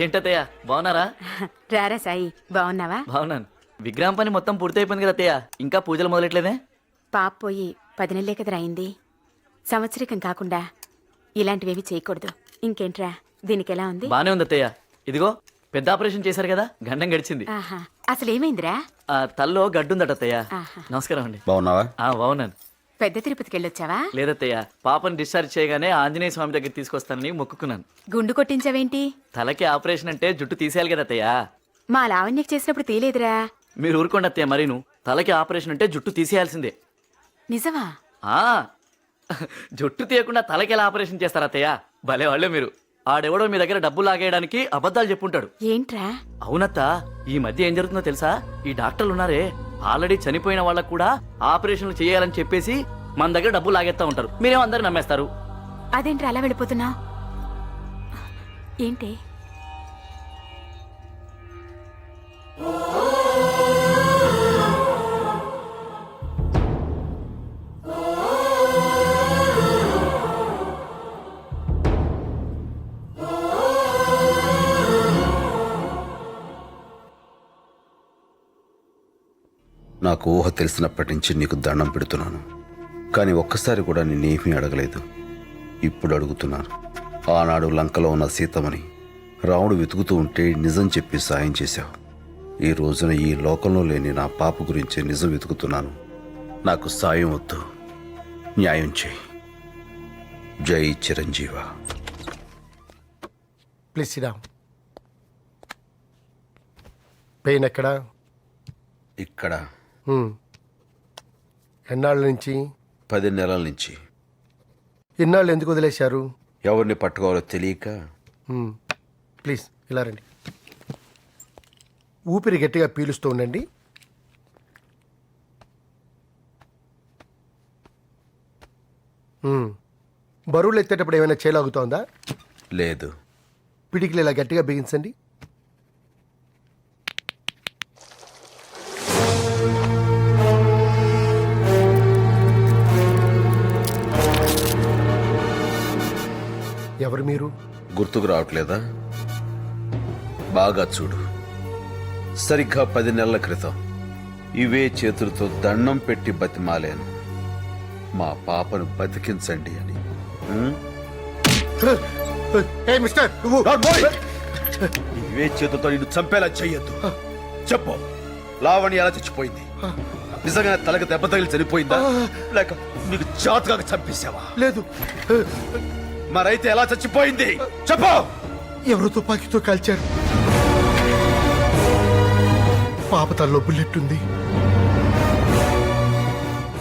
ఏంటత్తయ్య బాగున్నారా? రారా సాయి, బాగున్నావా? బాగున్నాను. విగ్రహం పని మొత్తం పూర్తయిపోయింది కదా అత్తయ్య, ఇంకా పూజలు మొదలెట్లేదే? పాప పోయి 10 నెలలే కదరా అయింది. సంవత్సరికం కాకుండా ఇలాంటివేవి చేయకూడదు. ఇంకేంట్రా, దీనికి ఎలా ఉంది? బానే ఉంది అత్తయ్య. ఇదిగో పెద్ద ఆపరేషన్ చేశారు కదా, గండం గడిచింది. ఆహా, అసలు ఏమైందిరా? తల్లో గడ్డుందట అత్తయ్య. ఆహా. నమస్కారం అండి. బాగున్నావా? బాగున్నాను. పెద్ద తిరుపతికి వెళ్ళొచ్చావా? లేదత్తయ్య, పాపని డిశ్చార్జ్ చేయగానే ఆంజనేయ స్వామి దగ్గర తీసుకొస్తానని మొక్కుకున్నాను. గుండు కొట్టించావేంటి? తలకి ఆపరేషన్ అంటే జుట్టు తీసేయాలి కదా అత్తయ్య. మా లావణ్యకి చేసినప్పుడు తీలేదురా. మీరు ఊరుకోండి అత్తయ్య, మరీను తలకి ఆపరేషన్ అంటే జుట్టు తీసేయాల్సిందే. నిజమా? ఆ జుట్టు తీయకుండా తలకి ఎలా ఆపరేషన్ చేస్తారా అత్తయ్య? భలే వాళ్ళే మీరు. ఆడెవడో మీ దగ్గర డబ్బు లాగేయడానికి అబద్ధాలు చెప్పుంటాడు. ఏంట్రా? అవునత్త, ఈ మధ్య ఏం జరుగుతుందో తెలుసా? ఈ డాక్టర్లు ఉన్నారే, ఆల్రెడీ చనిపోయిన వాళ్ళకు కూడా ఆపరేషన్లు చేయాలని చెప్పేసి మన దగ్గర డబ్బు లాగేస్తా ఉంటారు. మీరేమో అందరు నమ్మేస్తారు. అదేంట్రా అలా వెళ్ళిపోతున్నావు? ఏంటి? నాకు ఊహ తెలిసినప్పటి నుంచి నీకు దండం పెడుతున్నాను, కానీ ఒక్కసారి కూడా నేనేమీ అడగలేదు. ఇప్పుడు అడుగుతున్నాను. ఆనాడు లంకలో ఉన్న సీతమ్మని రాముడు వెతుకుతూ ఉంటే నిజం చెప్పి సాయం చేశావు. ఈ రోజున ఈ లోకంలో లేని నా పాప గురించి నిజం వెతుకుతున్నాను. నాకు సాయం వద్దు, న్యాయం చేయి. జై చిరంజీవ. ప్లీజ్ సిడాం. పెయిన్ ఎక్కడా? ఇక్కడ. ఎన్నాళ్ళ నుంచి? 10 నెలల నుంచి. ఇన్నాళ్ళు ఎందుకు వదిలేశారు? ఎవరిని పట్టుకోవాలో తెలియక. ప్లీజ్ ఇలా రండి. ఊపిరి గట్టిగా పీలుస్తూ ఉండండి. బరువులు ఎత్తేటప్పుడు ఏమైనా చేయలాగుతోందా? లేదు. పిడికిలు ఇలా గట్టిగా బిగించండి. ఎవరు మీరు? గుర్తుకు రావట్లేదా? బాగా చూడు. సరిగ్గా 10 నెలల క్రితం ఇవే చేతులతో దండం పెట్టి బతిమాలాను, మా పాపను బతికించండి అని. ఇవే చేతులతో నిన్ను చంపేలా చెయ్యొద్దు. చెప్పు, లావణ్య ఎలా చచ్చిపోయింది? నిజంగానే తలకు దెబ్బ తగిలి చనిపోయిందా, లేక నీకు జాతకాగా చంపేశావా? లేదు. మరైతే ఎలా చచ్చిపోయింది చెప్పు. ఎవరు తుపాకీతో కాల్చారు. పాప తల్లో బుల్లెట్ ఉంది.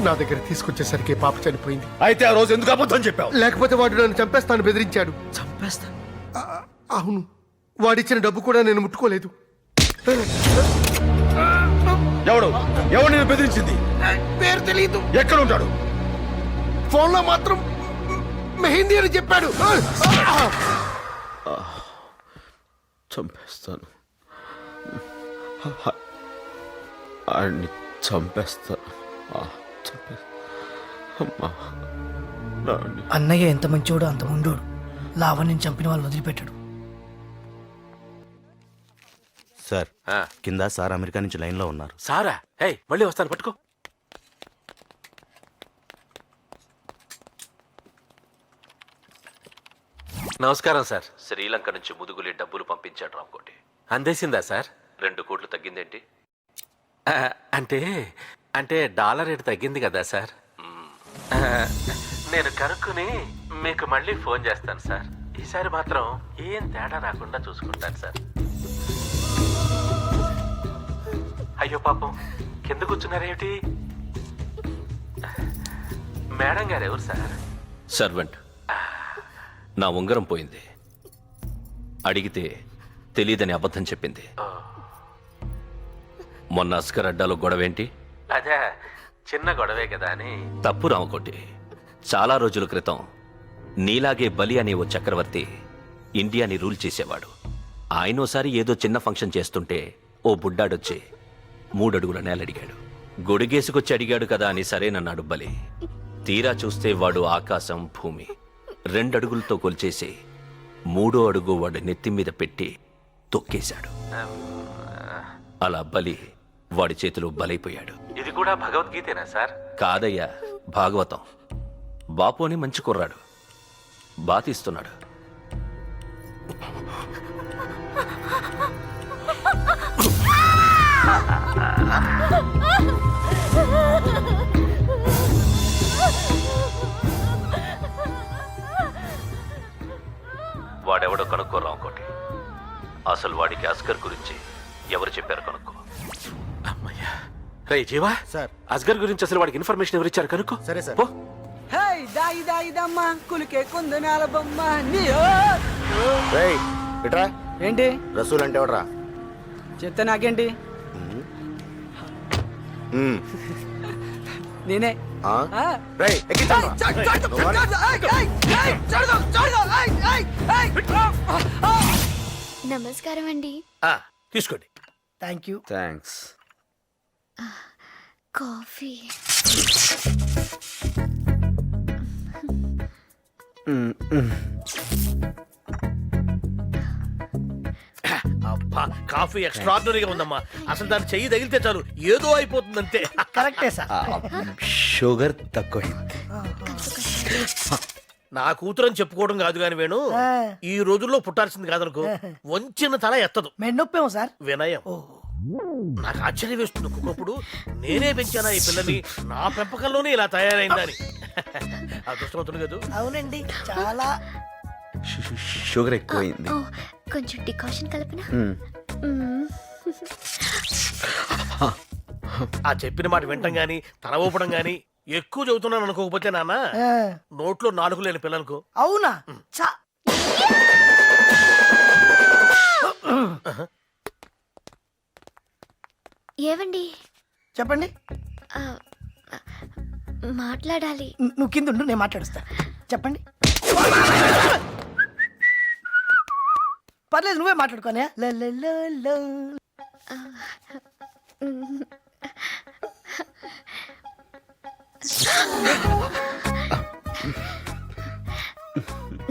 నా దగ్గర తీసుకొచ్చేసరికి పాప చనిపోయింది. అయితే ఆ రోజు ఎందుకు అబద్ధం చెప్పావు? లేకపోతే వాడు నన్ను చంపేస్తాను బెదిరించాడు. చంపేస్తా? అవును, వాడిచ్చిన డబ్బు కూడా నేను ముట్టుకోలేదు. ఎవడు ఎవడు నేను బెదిరించింది? పేరు తెలియదు. ఎక్కడ ఉంటాడు? ఫోన్లో మాత్రం మెహిందీ అని చెప్పాడు. చంపేస్తాను, ఆడిని చంపేస్తాను. అన్నయ్య ఎంత మంచోడో అంత ఉండోడు. లావణ్యం చంపిన వాళ్ళు వదిలిపెట్టాడు. సార్, కింద సార్ అమెరికా నుంచి లైన్లో ఉన్నారు. సారా? హే, మళ్ళీ వస్తాను, పట్టుకో. నమస్కారం సార్. శ్రీలంక నుంచి ముదుగులి డబ్బులు పంపించాడు రామ్కోటి. అందేసిందా సార్? 2 కోట్లు తగ్గిందేంటి? అంటే అంటే డాలర్ రేటు తగ్గింది కదా సార్. నేను కనుక్కుని మీకు మళ్ళీ ఫోన్ చేస్తాను సార్. ఈసారి మాత్రం ఏం తేడా రాకుండా చూసుకుంటాను సార్. అయ్యో పాపం, కింద కూర్చున్నారేమిటి? మేడం గారు ఎవరు సార్? సర్వెంట్. నా ఉంగరం పోయింది, అడిగితే తెలీదని అబద్ధం చెప్పింది. మొన్న అస్కర్ అడ్డాలో గొడవేంటి? అదే, చిన్న గొడవే కదా అని. తప్పు రామకోటి. చాలా రోజుల క్రితం నీలాగే బలి అనే ఓ చక్రవర్తి ఇండియాని రూల్ చేసేవాడు. ఆయనోసారి ఏదో చిన్న ఫంక్షన్ చేస్తుంటే ఓ బుడ్డాడొచ్చి 3 అడుగుల నేలడిగాడు. గొడిగేసుకొచ్చి అడిగాడు కదా అని సరేనన్నాడు బలి. తీరా చూస్తే వాడు ఆకాశం భూమి 2 అడుగులతో కొలిచేసి 3వ అడుగు వాడి నెత్తి మీద పెట్టి తొక్కేశాడు. అలా బలి వాడి చేతిలో బలైపోయాడు. ఇది కూడా భగవద్గీతేనా సార్? కాదయ్యా, భాగవతం. బాపు అని మంచి కుర్రాడు, బాతిస్తున్నాడు. వాడెవడో కనుక్కోరా ఇంకోటి. అసలు వాడికి అస్కర్ గురించి ఎవరు చెప్పారు కనుక్కో. అమ్మయ్యా. రే జీవా సార్, అస్గర్ గురించి అసలు వాడికి ఇన్ఫర్మేషన్ ఎవరు ఇచ్చారు కనుక్కో. సరే సార్. పో. దాయి దాయి దమ్మ కులికే కుందనాల బొమ్మ ఏంటి రసూల్ అంటే ఎవడరా? చెప్తే నాకేంటి? నేనే. నమస్కారం అండి. తీసుకోండి. Thank you. థ్యాంక్స్. కాఫీ. అబ్బా, కాఫీ ఎక్స్ట్రాడినరీగా ఉందమ్మా. అసలు దాన్ని చెయ్యి తగిలితే చాలు ఏదో అయిపోతుంది అంతే. కరెక్టే సార్. షుగర్ తక్కువైంది. నా కూతురు అని చెప్పుకోవడం కాదు గాని వేణు, ఈ రోజుల్లో పుట్టాల్సింది కాదనుకో. వంచిన తల ఎత్తదు. మెన్నొప్పేమో సార్. వినయం. నాకు ఆశ్చర్యం వేస్తుంది ఒక్కొక్కప్పుడు. నేనే పెంచానా ఈ పిల్లని, నా పెంపకంలోనే ఇలా తయారైందని. అదృష్టవంతుడు కదా. అవునండి, చాలా. షుగర్ ఎక్కువైంది. కొంచెం డికాషన్ కలపనా? ఆ చెప్పిన మాట వింటం గాని తల ఊపడం గాని ఎక్కువ చదువుతున్నాను అనుకోకపోతే నాన్న, నోట్లో నాలుగు లేని పిల్లలకు. అవునా? ఏవండి? చెప్పండి. మాట్లాడాలి. నువ్వు కింద ఉండు, నేను మాట్లాడుస్తా. చెప్పండి. పర్లేదు, నువ్వే మాట్లాడుకోనే.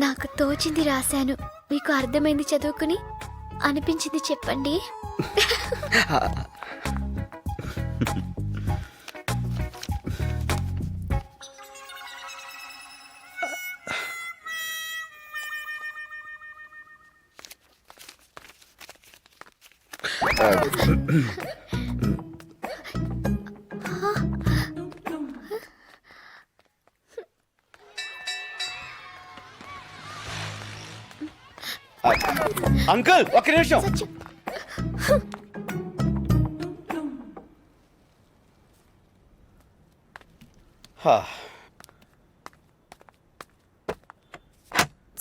నాకు తోచింది రాశాను, మీకు అర్థమైంది చదువుకుని, అనిపించింది చెప్పండి. అంకుల్, ఒక్క నిమిషం.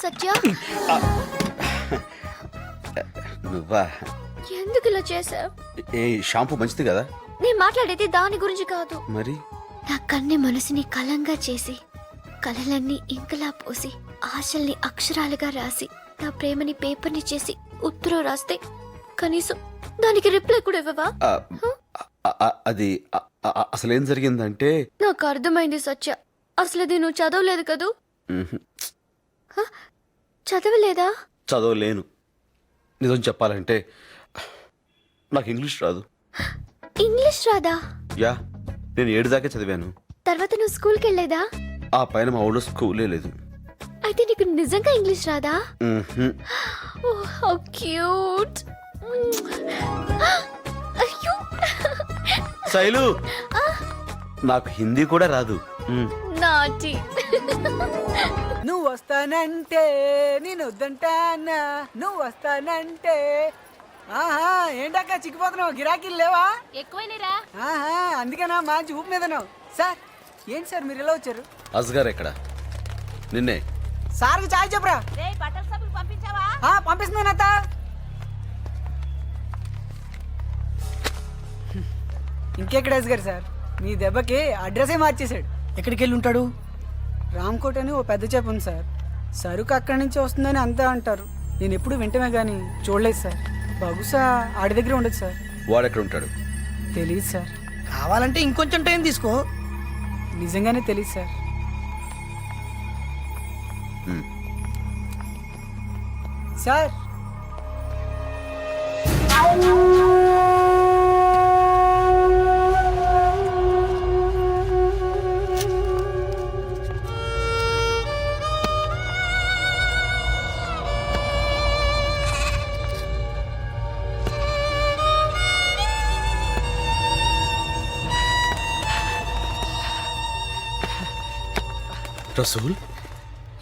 సత్య, నువ్వా? ఎందుకు ఇలా చేసావు? ఏ షాంపూ మంచిది కదా? నేను మాట్లాడేది దాని గురించి కాదు. మరి నా కన్నె మనసుని కలంగా చేసి, కలలన్నీ ఇంకలా పోసి, ఆశల్ని అక్షరాలుగా రాసి, నా ప్రేమని పేపర్ని చేసి ఉత్తరం రాస్తే కనీసం దానికి రిప్లై కూడా ఇవ్వవా? అది అసలేం జరిగిందంటే, నాకు అర్థమైంది సత్య. అసలు అది నువ్వు చదవలేదు కదూ? చదవలేదా? చదవలేను. నిజం చెప్పాలంటే నాకు ఇంగ్లీష్ రాదు. ఇంగ్లీష్ రాదా? యా, నేను 7 దాకా చదివాను. తర్వాత నువ్వు స్కూల్కి వెళ్ళేదా? ఆ పైన మా ఊళ్ళో స్కూలే లేదు. అయితే నీకు నిజంగా ఇంగ్లీష్ రాదా? ఓహ్, హౌ క్యూట్. అయ్యో, శైలు, నాకు హిందీ కూడా రాదు. నాటి. నువ్వు వస్తానంటే నేను వద్దంటానా, నువ్వు వస్తానంటే. ఆహా, ఏంటక్క చిక్కిపోతున్నావు? గిరాకీలు లేవా? ఎక్కువైనరా? ఆహా, అందుకేనా మంచి ఊపు మీదను. సార్, ఏంటి సార్ మీరు ఇలా వచ్చారు? అస్గర్ ఎక్కడ? నిన్నే. సార్కి చాయ్ చెప్పరా. పంపిస్తున్నానత్త. ఇంకెక్కడ గారు సార్, మీ దెబ్బకి అడ్రసే మార్చేశాడు. ఎక్కడికి వెళ్ళి ఉంటాడు? రామ్కోట్ అని ఓ పెద్ద చేప ఉంది సార్. సరుకు అక్కడి నుంచి వస్తుందని అంతా అంటారు. నేను ఎప్పుడు వింటమే కానీ చూడలేదు సార్. బహుశా ఆడి దగ్గర ఉండదు సార్. వాడెక్కడ ఉంటాడు? తెలియదు సార్. కావాలంటే ఇంకొంచెం టైం తీసుకో. నిజంగానే తెలియదు సార్. సార్, రసూల్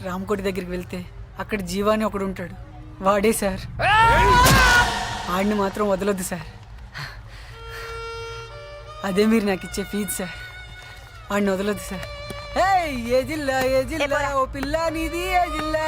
రామకోటి దగ్గరికి వెళ్తే అక్కడ జీవాని ఒకడు ఉంటాడు, వాడే సార్. ఆడిని మాత్రం వదలొద్దు సార్. అదే మీరు నాకు ఇచ్చే ఫీజు సార్. ఆడిని వదలొద్దు సార్. ఏ జిల్లా ఓ పిల్ల నీది, ఏ జిల్లా